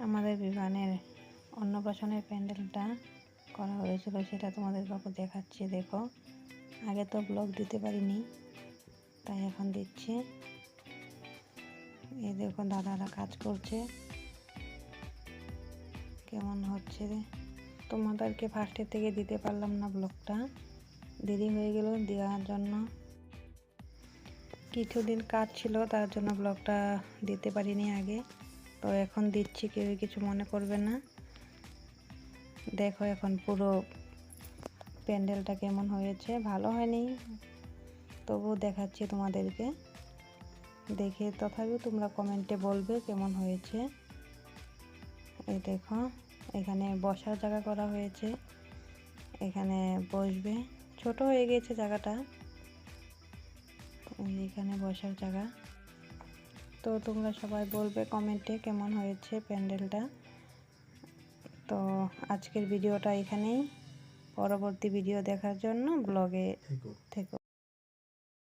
আমাদের বিমানের অন্নপ্রাশনের প্যান্ডেলটা করা হয়েছিল, সেটা তোমাদের কাছে দেখাচ্ছি। দেখো, আগে তো ব্লগ দিতে পারিনি, তাই এখন দিচ্ছি। এই দেখো, দাদারা কাজ করছে, কেমন হচ্ছে। তোমাদেরকে ফার্স্টের থেকে দিতে পারলাম না, ব্লগটা দেরি হয়ে গেল দেওয়ার জন্য। কিছুদিন কাজ ছিল, তার জন্য ব্লগটা দিতে পারিনি আগে, তো এখন দিচ্ছি, কেউ কিছু মনে করবে না। দেখো এখন পুরো প্যান্ডেলটা কেমন হয়েছে, ভালো হয়নি, তবুও দেখাচ্ছি তোমাদেরকে। দেখে তথাপিও তোমরা কমেন্টে বলবে কেমন হয়েছে। এই দেখো, এখানে বসার জায়গা করা হয়েছে, এখানে বসবে। ছোট হয়ে গেছে জায়গাটা, এখানে বসার জায়গা। তো তোমরা সবাই বলবে কমেন্টে কেমন হয়েছে প্যান্ডেলটা। তো আজকের ভিডিওটা এখানেই, পরবর্তী ভিডিও দেখার জন্য ব্লগে থেকো।